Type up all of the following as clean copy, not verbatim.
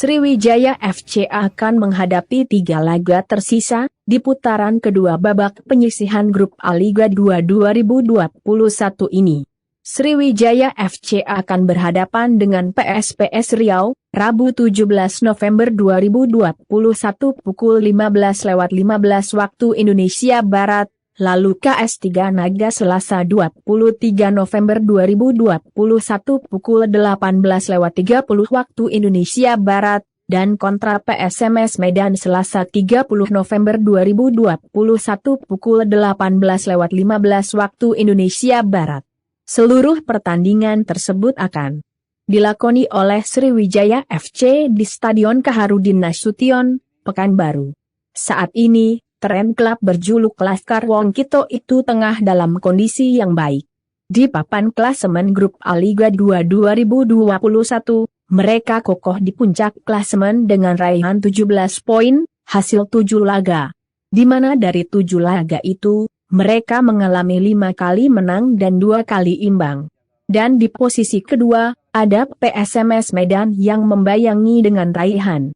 Sriwijaya FC akan menghadapi 3 laga tersisa di putaran kedua babak penyisihan grup A Liga 2 2021 ini. Sriwijaya FC akan berhadapan dengan PSPS Riau, Rabu 17 November 2021 pukul 15.15 waktu Indonesia Barat, lalu KS3 Naga Selasa 23 November 2021 pukul 18.30 waktu Indonesia Barat, dan kontra PSMS Medan Selasa 30 November 2021 pukul 18.15 waktu Indonesia Barat. Seluruh pertandingan tersebut akan dilakoni oleh Sriwijaya FC di Stadion Kaharudin Nasution, Pekanbaru. Saat ini, tren klub berjuluk Laskar Wong Kito itu tengah dalam kondisi yang baik. Di papan klasemen grup A Liga 2 2021, mereka kokoh di puncak klasemen dengan raihan 17 poin, hasil 7 laga. Di mana dari 7 laga itu, mereka mengalami 5 kali menang dan 2 kali imbang. Dan di posisi kedua, ada PSMS Medan yang membayangi dengan raihan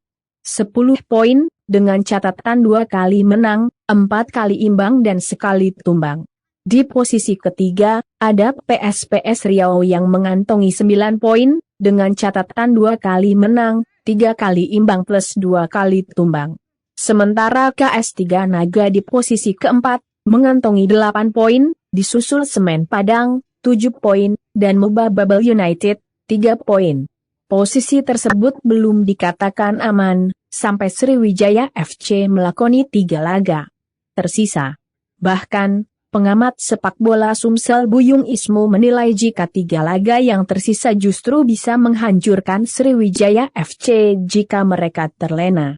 10 poin, dengan catatan 2 kali menang, 4 kali imbang dan sekali tumbang. Di posisi ketiga, ada PSPS Riau yang mengantongi 9 poin, dengan catatan 2 kali menang, 3 kali imbang plus 2 kali tumbang. Sementara KS3 Naga di posisi keempat, mengantongi 8 poin, disusul Semen Padang, 7 poin, dan Moba Bubble United, 3 poin. Posisi tersebut belum dikatakan aman, sampai Sriwijaya FC melakoni 3 laga tersisa. Bahkan, pengamat sepak bola Sumsel Buyung Ismu menilai jika 3 laga yang tersisa justru bisa menghancurkan Sriwijaya FC jika mereka terlena.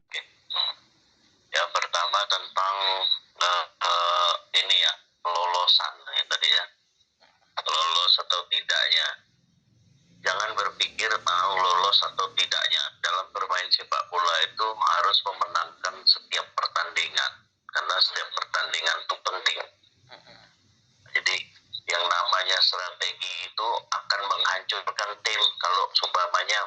Yang pertama tentang ini ya, kelolosan ya tadi ya. Lolos atau tidaknya. Jangan berpikir mau lolos atau tidaknya. Dalam bermain sepak bola itu harus memenangkan setiap pertandingan. Karena setiap pertandingan itu penting. Jadi yang namanya strategi itu akan menghancurkan tim. Kalau seumpamanya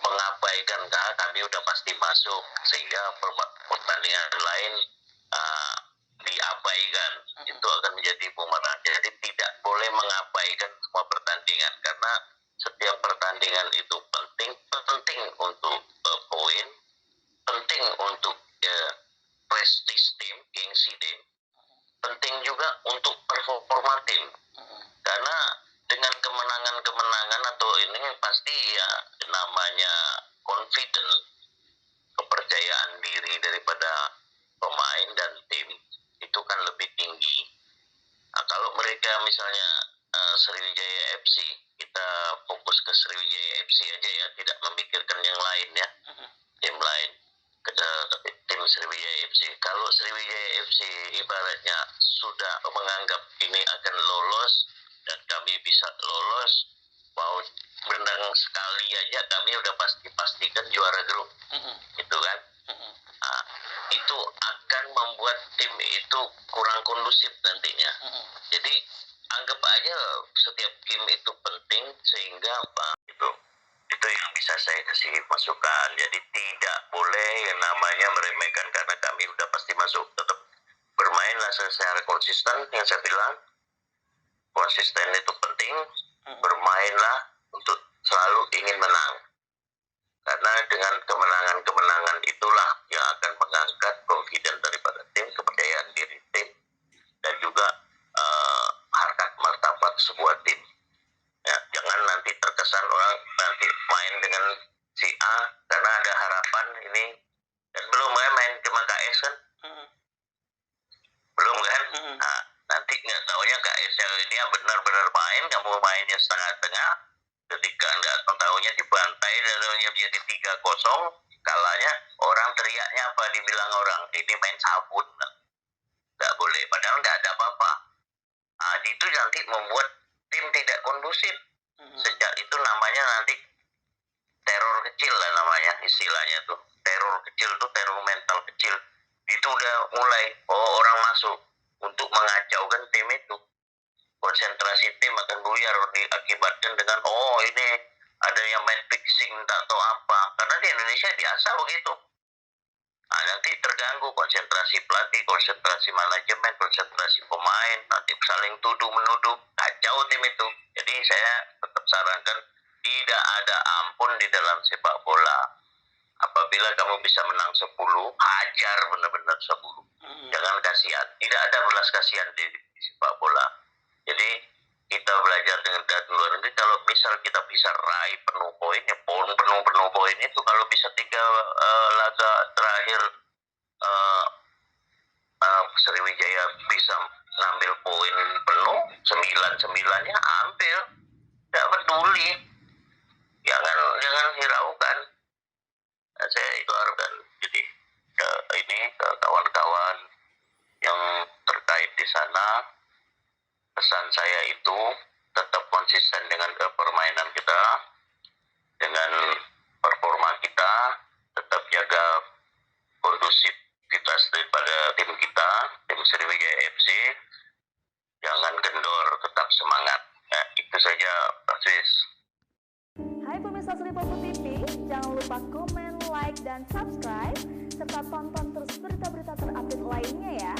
mengabaikan, kami udah pasti masuk, sehingga pertandingan lain diabaikan, itu akan menjadi bumerang. Jadi tidak boleh mengabaikan semua pertandingan, karena setiap pertandingan itu penting untuk poin, penting untuk prestis tim, gengsi tim, penting juga untuk performa tim. Karena dengan kemenangan atau ini pasti ya namanya confident, kepercayaan diri daripada pemain dan tim itu kan lebih tinggi. Nah, kalau mereka misalnya Sriwijaya FC, kita fokus ke Sriwijaya FC aja ya, tidak memikirkan yang lain ya, tim lain, tim Sriwijaya FC. Kalau Sriwijaya FC ibaratnya sudah menganggap ini akan lolos dan kami bisa lolos, mau menang sekali aja kami udah pastikan juara grup, gitu kan. Nah, itu akan membuat tim itu kurang kondusif nantinya. Jadi anggap aja setiap game itu penting, sehingga itu yang bisa saya kasih masukan. Jadi tidak boleh yang namanya meremehkan karena kami udah pasti masuk. Tetap bermainlah secara konsisten, yang saya bilang konsisten itu penting. Bermainlah untuk selalu ingin menang, karena dengan kemenangan itulah yang akan mengangkat confidence daripada tim, kepercayaan diri tim, dan juga harkat martabat sebuah tim. Ya, jangan nanti terkesan orang nanti main dengan si A karena ada harapan ini, dan belum main cuma KS kan, belum kan. Nah, nanti nggak taunya KS yang ini yang benar-benar main, kamu mainnya setengah-setengah, ketika nggak tahunya dibantai dan jadi 3-0, kalanya orang teriaknya apa, dibilang orang ini main sabun. Nggak boleh, padahal nggak ada apa-apa. Nah, itu nanti membuat tim tidak kondusif. Sejak itu namanya nanti teror kecil lah namanya, istilahnya tuh teror kecil tuh, teror mental kecil. Itu udah mulai orang masuk untuk mengacaukan tim itu. Konsentrasi tim akan buyar, diakibatkan dengan ini ada yang main fixing tak tahu apa, karena di Indonesia biasa begitu. Nah, nanti terganggu konsentrasi pelatih, konsentrasi manajemen, konsentrasi pemain, nanti saling tuduh menuduh, kacau tim itu. Jadi saya tetap sarankan tidak ada ampun di dalam sepak bola. Apabila kamu bisa menang 10, hajar benar-benar 10. Jangan kasihan, tidak ada belas kasihan di sepak bola. Jadi kita belajar dengan dari luar negeri, kalau misal kita bisa raih penuh poin, ya penuh poin itu kalau bisa 3 laga terakhir Sriwijaya bisa ngambil poin penuh 9-9-nya ambil, tidak peduli, jangan hiraukan. Nah, saya itu harapkan jadi ini ke kawan-kawan yang terkait di sana, pesan saya itu tetap konsisten dengan permainan kita, dengan performa kita, tetap jaga kondusivitas daripada tim kita, tim Sriwijaya FC, jangan kendor, tetap semangat. Ya, itu saja, Pak Sis. Hai pemirsa Sri Popo TV, jangan lupa komen, like, dan subscribe, serta tonton terus berita-berita terupdate lainnya ya.